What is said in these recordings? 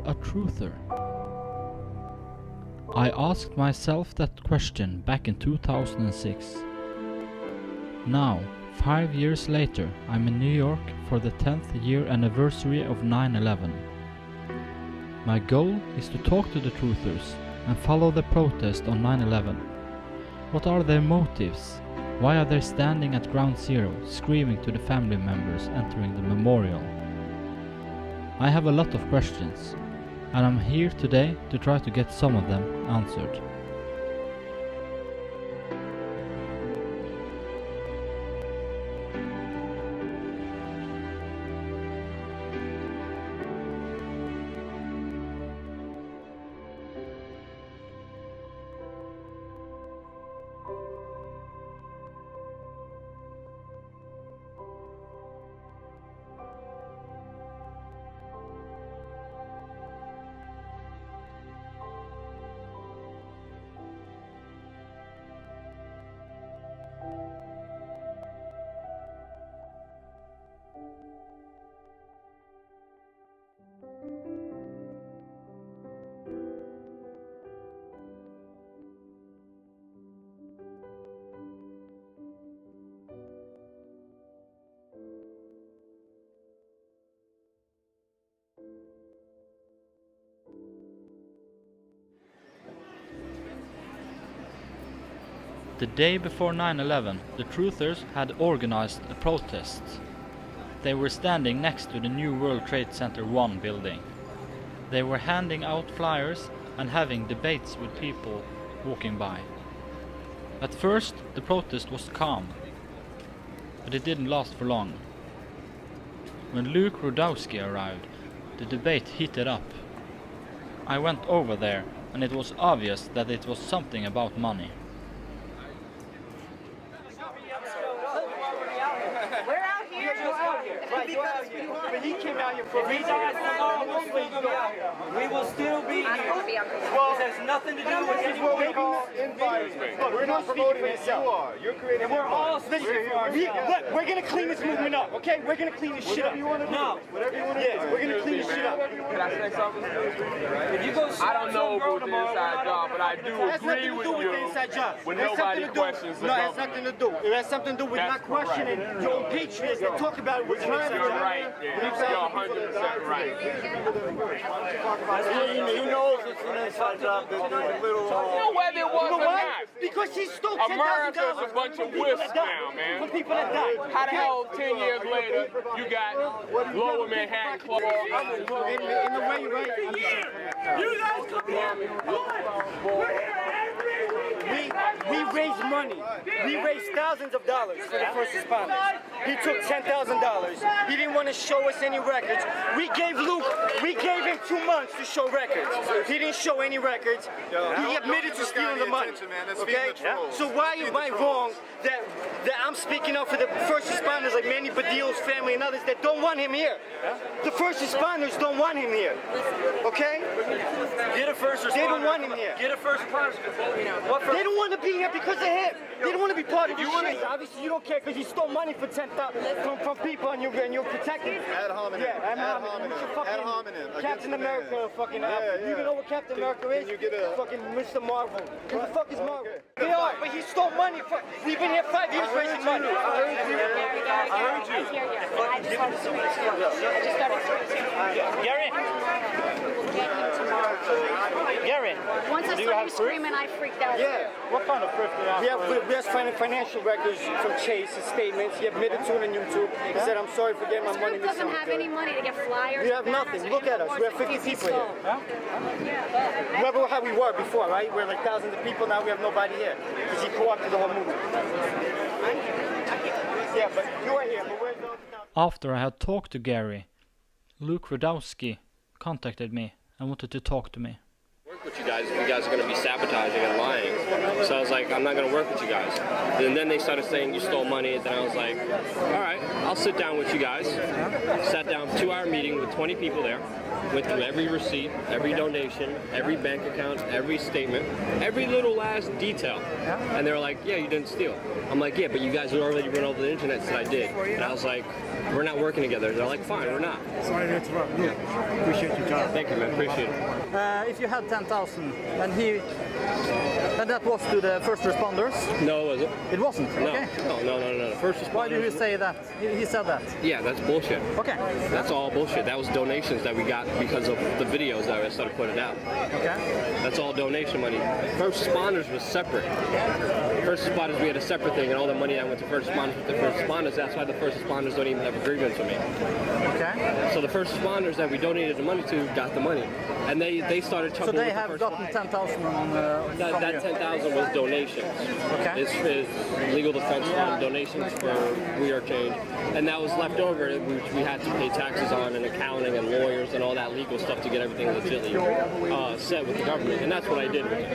a truther? I asked myself that question back in 2006. Now, 5 years later, I'm in New York for the 10th year anniversary of 9/11. My goal is to talk to the truthers and follow the protest on 9/11. What are their motives? Why are they standing at ground zero, screaming to the family members entering the memorial? I have a lot of questions, and I'm here today to try to get some of them answered. The day before 9/11, the truthers had organized a protest. They were standing next to the new World Trade Center 1 building. They were handing out flyers and having debates with people walking by. At first, the protest was calm, but it didn't last for long. When Luke Rudkowsk arrived, the debate heated up. I went over there, and it was obvious that it was something about money. He came out here for a reason. We will still be here. Well, this has nothing to do with this is what we call environment. Look, we're not promoting this. You are. You're creating. And we're all speaking for ourselves. Look, we're gonna clean this movement up, okay? We're gonna clean this shit up. No, whatever you want to do. Yes, we're gonna clean this shit up. Can I say something? If you go, I don't know about the inside job, but I do agree with you. When nobody questions the government. No, it has nothing to do. It has something to do with not questioning your own patriots that talk about it. We're trying to. You're right. You're 100% right. He knows it's an inside job. You know whether it was or not. Because he stole $10,000. America's a bunch of wisps now, man. For people that died. How the hell 10 years later you got Lower Manhattan Club? In the way, right? You guys come here. We're here every week. We raised money. We raised thousands of dollars for the first responders. He took $10,000. He didn't want to show us any records. We gave him 2 months to show records. He didn't show any records. He admitted to stealing the money. Okay? So why am I wrong that I'm speaking up for the first responders like Manny Badil's family and others that don't want him here? The first responders don't want him here. Okay? Get a first responder. They don't want him here. Get a first responder. They don't want to be here because of him. They don't want to be part of this shit. Obviously, you don't care because you stole money for from people and you're protecting. Ad hominem. Yeah, ad hominem. Captain America, fucking. You even know what Captain America is? Fucking Mr. Marvel. Who the fuck is Marvel? They are, but he stole money. We've been here 5 years raising money. I heard you. I just started screaming. Gary. Gary. Once I started screaming, I freaked out. Yeah. What kind of proof do you have? We have financial records from Chase, his statements. He admitted to it on YouTube. He said, I'm sorry for getting my This money. group doesn't have any money to get flyers. We have nothing. Look at us. We have 50 people here. Remember how we were before, right? We're like thousands of people. Now we have nobody here because he co-opted the whole movement. Yeah, but you are here. But where's the... After I had talked to Gary, Luke Rudkowsk contacted me and wanted to talk to me. work with you guys if you guys are going to be sabotaging and lying. So I was like, I'm not going to work with you guys. And then they started saying you stole money. And then I was like, all right, I'll sit down with you guys. Sat down, 2-hour meeting with 20 people there. Went through every receipt, every donation, every bank account, every statement, every little last detail. And they were like, yeah, you didn't steal. I'm like, yeah, but you guys already went over the internet and said I did. And I was like, we're not working together. They're like, fine, we're not. Sorry to interrupt. Yeah. Appreciate your time. Thank you, man. Appreciate it. If you had 10,000 and that was to the first responders? No, it wasn't. It wasn't? No. Okay. No. First responders. Why did you say that? He said that. Yeah, that's bullshit. Okay. That's all bullshit. That was donations that we got because of the videos that I started putting out. Okay. That's all donation money. First responders was separate. First responders, we had a separate thing, and all the money that went to first responders with the first responders. That's why the first responders don't even have agreements with me. Okay. So the first responders that we donated the money to got the money, and they started chuckling. So they have gotten 10,000 on that 10,000 was donations. Okay. It's legal defense fund donations for We Are Change, and that was left over, which we had to pay taxes on, and accounting and lawyers and all that legal stuff to get everything legitimately set with the government, and that's what I did with it.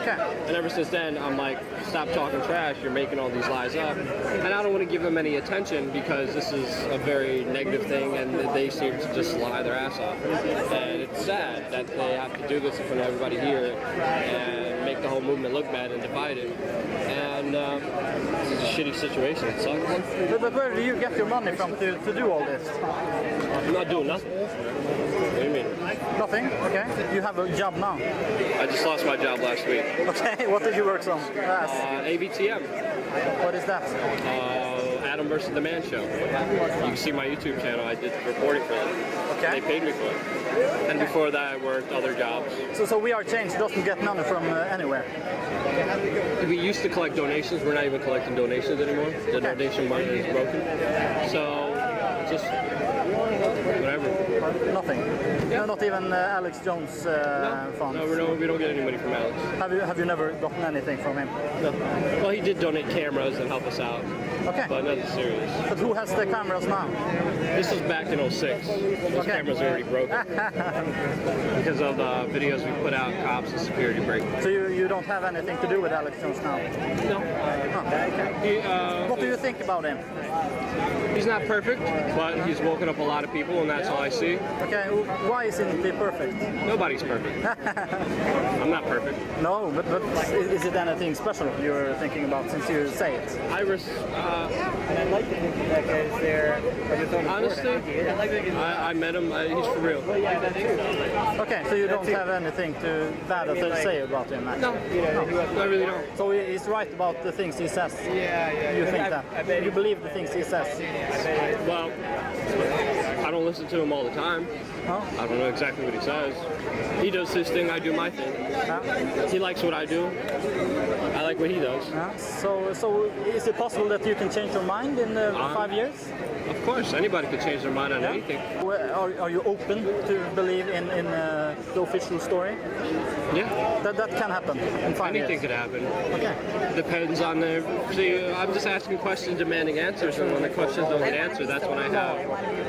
Okay. And ever since then, I'm like, stop talking trash. You're making all these lies up, and I don't want to give them any attention because this is a very negative thing, and they seem to just lie their ass off. And it's sad that they have to do this in front of everybody here and make the whole movement look bad and divide it. And this is a shitty situation. It sucks. But where do you get your money from to do all this? I'm not doing nothing. What do you mean? Nothing? Okay. You have a job now? I just lost my job last week. Okay. What did you work on? ABTM. What is that? Adam versus the Man Show. You can see my YouTube channel. I did reporting for them. Okay. They paid me for it. And before that, I worked other jobs. So We Are Change doesn't get money from anywhere? We used to collect donations. We're not even collecting donations anymore. The donation money is broken. So, just whatever. Nothing? Yeah. No, not even Alex Jones funds? No, we don't get any money from Alex. Have you never gotten anything from him? No. Well, he did donate cameras and help us out. Okay. But nothing serious. But who has the cameras now? This was back in 06. Those cameras are already broken. Because of the videos we put out, cops and security break. So you don't have anything to do with Alex Jones now? No. Oh, okay. What do you think about him? He's not perfect, but he's woken up a lot of people, and that's all I see. Okay, why isn't he perfect? Nobody's perfect. I'm not perfect. No, but is it anything special you're thinking about since you say it? Iris, honestly, I met him. He's for real. Okay, so you don't have anything bad to say about him? No, I really don't. So he's right about the things he says? You think that? You believe the things he says? Well, I don't listen to him all the time. Huh? I don't know exactly what he says. He does his thing, I do my thing. He likes what I do. I like what he does. So is it possible that you can change your mind in 5 years? Of course, anybody could change their mind on anything. Are you open to believe in the official story? Yeah. That can happen in 5 years? Anything could happen. Okay. Depends on the... See, I'm just asking questions, demanding answers, and when the questions don't get answered, that's when I have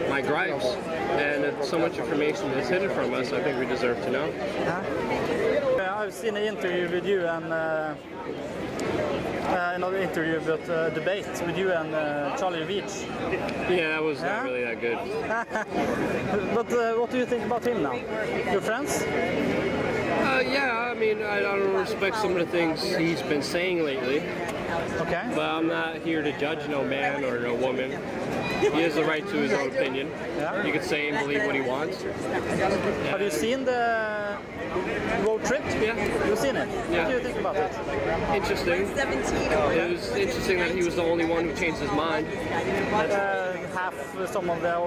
my gripes. And if so much information is hidden from us, I think we deserve to know. I've seen an interview with you and another interview about debate with you and Charlie Veach. Yeah, that was not really that good. But what do you think about him now? Your friends? Yeah, I mean, I don't respect some of the things he's been saying lately. Okay. But I'm not here to judge no man or no woman. He has the right to his own opinion. Yeah. He can say and believe what he wants. Have you seen the road trip? Yeah. You've seen it? Yeah. What do you think about it? Interesting. It was interesting that he was the only one who changed his mind. Half some of the...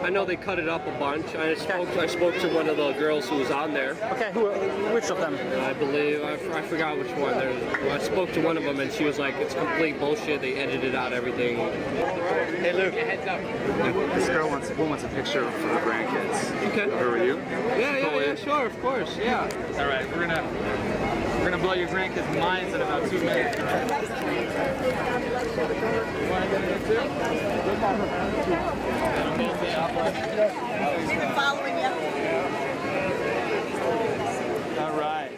I know they cut it up a bunch. I spoke to one of the girls who was on there. Okay, which of them? I believe, I forgot which one. I spoke to one of them and she was like, it's complete bullshit. They edited out everything. Hey Luke, heads up. This girl wants a picture for her grandkids. Okay. Over with you? Yeah, sure, of course, yeah. All right, we're gonna blow your grandkids' minds in about 2 minutes. They've been following you. All right.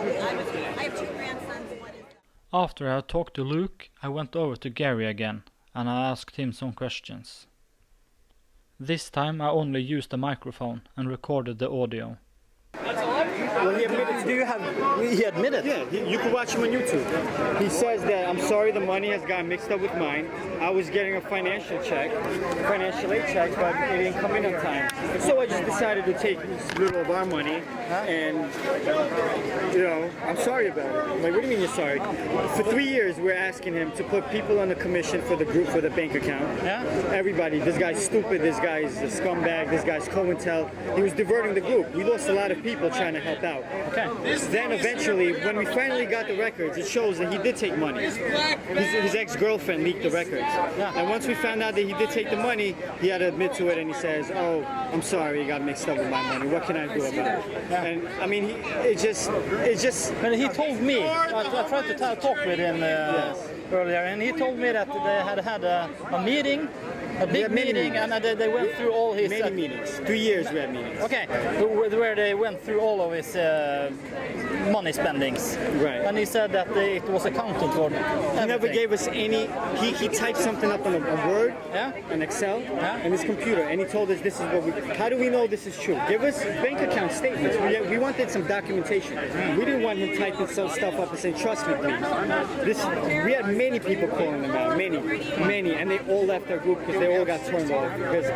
have 2 grandsons. One is... After I had talked to Luke, I went over to Gary again, and I asked him some questions. This time I only used a microphone and recorded the audio. Well, he admitted. He admitted? Yeah, you can watch him on YouTube. He says that, I'm sorry the money has gotten mixed up with mine. I was getting a financial aid check, but it didn't come in on time. So I just decided to take a little of our money and, I'm sorry about it. I'm like, what do you mean you're sorry? For 3 years, we're asking him to put people on the commission for the group, for the bank account. Yeah? Everybody, this guy's stupid, this guy's a scumbag, this guy's COINTEL. He was diverting the group. We lost a lot of people trying to help out. Okay. Then eventually, when we finally got the records, it shows that he did take money. His ex-girlfriend leaked the records. Yeah. And once we found out that he did take the money, he had to admit to it, and he says, "Oh, I'm sorry, you got mixed up with my money. What can I do about it?" Yeah. And I mean, it's just. And he told me, I tried to talk with him earlier, and he told me that they had a meeting, a big meeting, and they went through all his... Many meetings. 3 years we had meetings. Okay, where they went through all of his money spendings. Right. And he said that it was accounted for. He never gave us any. He typed something up on a Word, an Excel, and his computer, and he told us this is what we. How do we know this is true? Give us bank account statements. We wanted some documentation. We didn't want him typing some stuff up and saying, "Trust me, please." We had many people calling him out, many, and they all left our group because they all got turned off because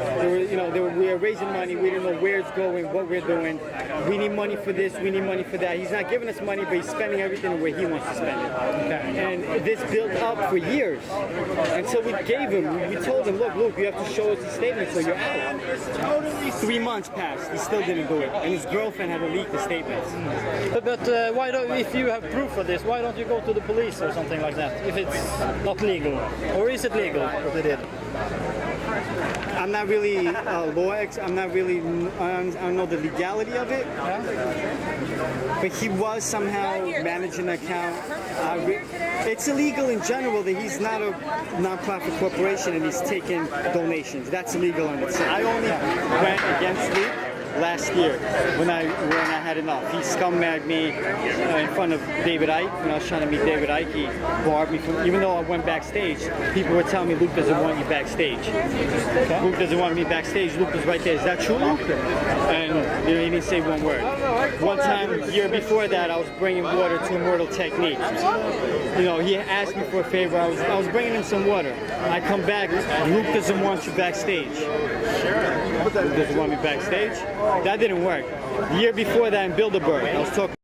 we were raising money. We didn't know where it's going, what we're doing. We need money for this. We need money for that. He's not giving us money, but he's spending everything where he wants to spend it. Okay. And this built up for years until we gave him. We told him, look, you have to show us the statement so you're out. 3 months passed. He still didn't do it, and his girlfriend had to leak the statements. But why don't? If you have proof of this, why don't you go to the police or something like that? If it's not legal, or is it legal what they did? I'm not really a law expert. I'm not really. I don't know the legality of it. But he was somehow managing an account. It's illegal in general that he's not a non-profit corporation and he's taking donations. That's illegal on its own. I only went against Luke last year when I had enough. He scumbagged me in front of David Icke when I was trying to meet David Icke. He barred me from, even though I went backstage, people were telling me Luke doesn't want you backstage. Okay. Luke doesn't want me backstage. Luke was right there. Is that true, Luke? And he didn't say one word. One time, the year before that, I was bringing water to Immortal Technique. He asked me for a favor. I was bringing him some water. I come back. Luke doesn't want you backstage. Luke doesn't want me backstage. That didn't work. The year before that in Bilderberg, I was talking